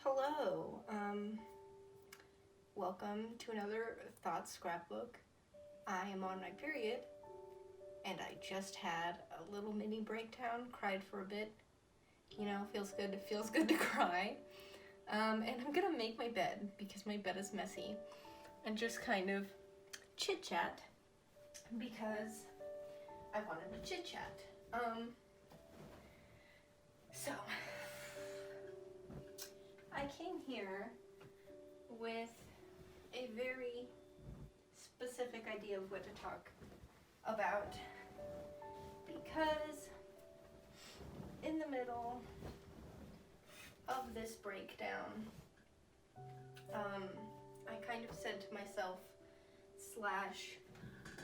Hello, welcome to another thought scrapbook. I am on my period, and I just had a little mini breakdown, cried for a bit. You know, it feels good to cry. And I'm gonna make my bed, because my bed is messy, and just kind of chit-chat, because I wanted to chit-chat. So, I came here with a very specific idea of what to talk about, because in the middle of this breakdown, I kind of said to myself,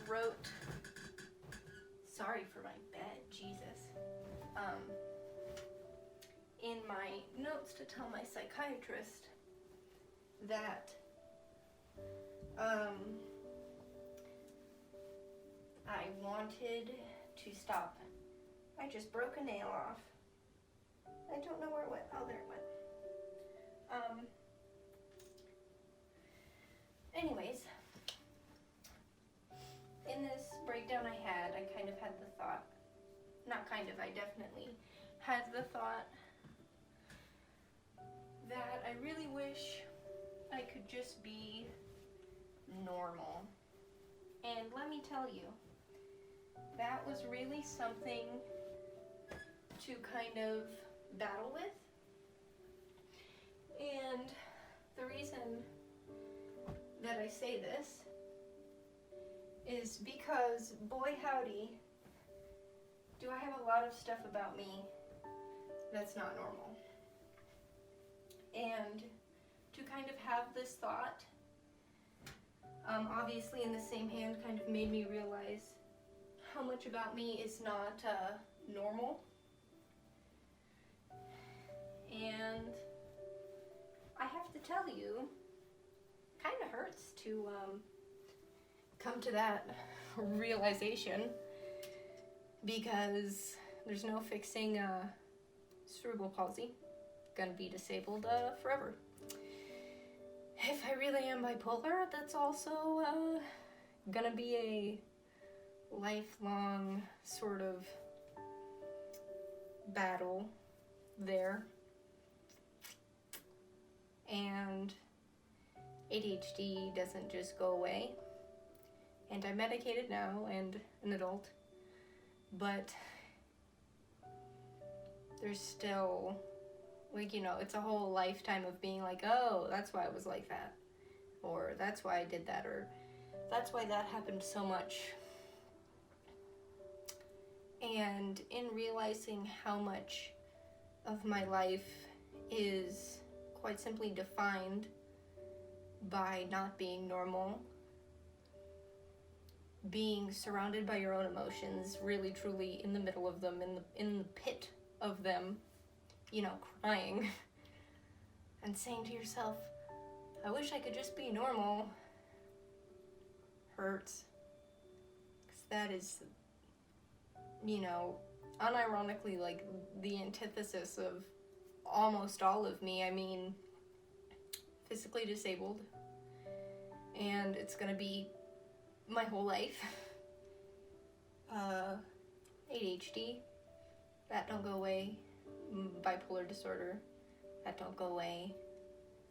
wrote, sorry for my bed, Jesus, in my notes to tell my psychiatrist that I wanted to stop. I just broke a nail off. I don't know where it went. Oh, there it went. Anyways, in this breakdown I kind of had the thought, I definitely had the thought that I really wish I could just be normal. And let me tell you, that was really something to kind of battle with. And the reason that I say this is because, boy howdy, do I have a lot of stuff about me that's not normal. And to kind of have this thought, obviously in the same hand, kind of made me realize how much about me is not normal. And I have to tell you, kind of hurts to come to that realization, because there's no fixing cerebral palsy. Gonna be disabled forever. If I really am bipolar, that's also gonna be a lifelong sort of battle there. And ADHD doesn't just go away. And I'm medicated now and an adult, but there's still, like, you know, it's a whole lifetime of being like, oh, that's why I was like that, or that's why I did that, or that's why that happened so much. And in realizing how much of my life is quite simply defined by not being normal, being surrounded by your own emotions, really truly in the middle of them, in the pit of them, you know, crying and saying to yourself, I wish I could just be normal, hurts. Because that is, you know, unironically, like, the antithesis of almost all of me. I mean, physically disabled, and it's gonna be my whole life. ADHD, that don't go away. Bipolar disorder, that don't go away.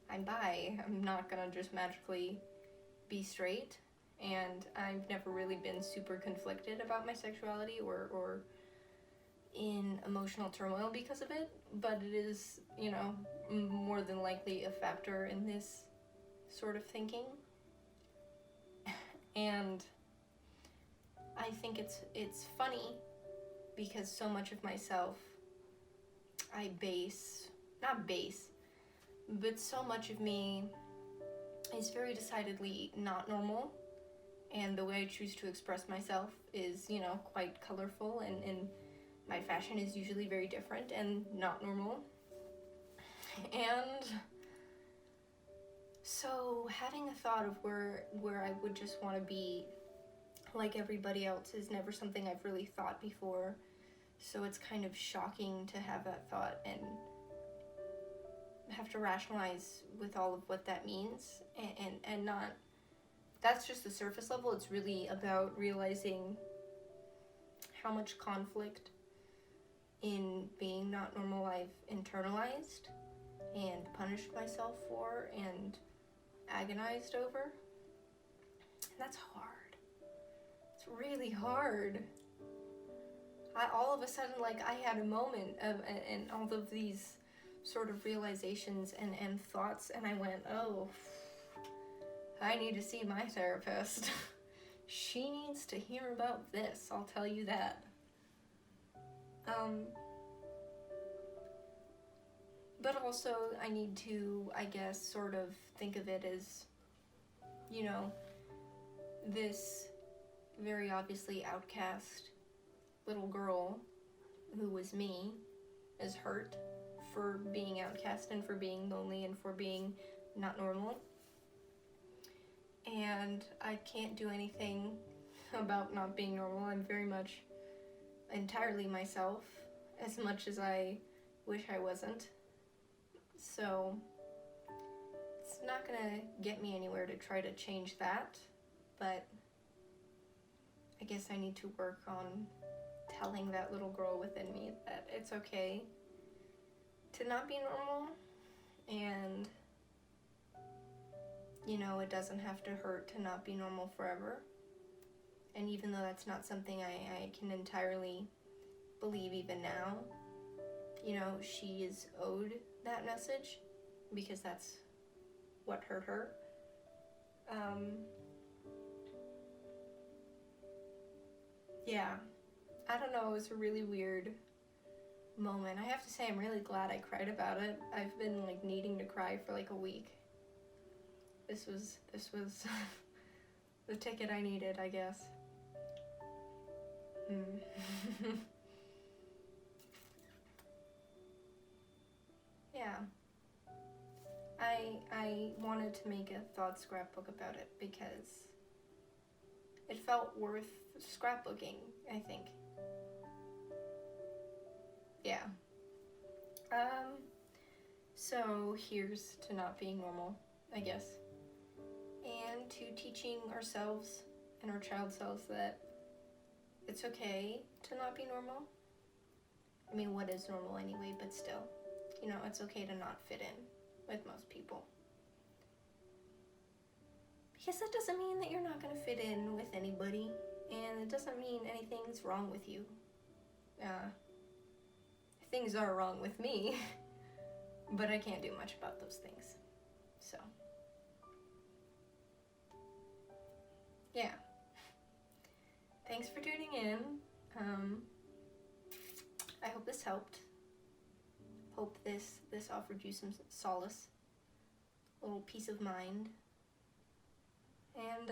I'm bi. I'm not gonna just magically be straight, and I've never really been super conflicted about my sexuality or in emotional turmoil because of it, but it is, you know, more than likely a factor in this sort of thinking. And I think it's funny because so much of myself but so much of me is very decidedly not normal, and the way I choose to express myself is, you know, quite colorful, and my fashion is usually very different and not normal. And so having a thought of where I would just want to be like everybody else is never something I've really thought before. So it's kind of shocking to have that thought and have to rationalize with all of what that means, and not, that's just the surface level. It's really about realizing how much conflict in being not normal I've internalized and punished myself for and agonized over. And that's hard. It's really hard. All of a sudden, like, I had a moment of, and all of these sort of realizations and thoughts, and I went, oh, I need to see my therapist. She needs to hear about this, I'll tell you that. But also, I need to, I guess, sort of think of it as, you know, this very obviously outcast little girl who was me is hurt for being outcast and for being lonely and for being not normal. And I can't do anything about not being normal. I'm very much entirely myself, as much as I wish I wasn't. So it's not gonna get me anywhere to try to change that, but I guess I need to work on telling that little girl within me that it's okay to not be normal, and, you know, it doesn't have to hurt to not be normal forever. And even though that's not something I can entirely believe even now, you know, she is owed that message because that's what hurt her. Yeah, I don't know, it was a really weird moment. I have to say, I'm really glad I cried about it. I've been, like, needing to cry for like a week. This was the ticket I needed, I guess. Yeah. I wanted to make a thought scrapbook about it because it felt worth scrapbooking, I think. Yeah. So here's to not being normal, I guess. And to teaching ourselves and our child selves that it's okay to not be normal. I mean, what is normal anyway, but still, you know, it's okay to not fit in with most people. Because that doesn't mean that you're not going to fit in with anybody, and it doesn't mean anything's wrong with you. Things are wrong with me, but I can't do much about those things. So, yeah. Thanks for tuning in. I hope this helped. Hope this offered you some solace, a little peace of mind. And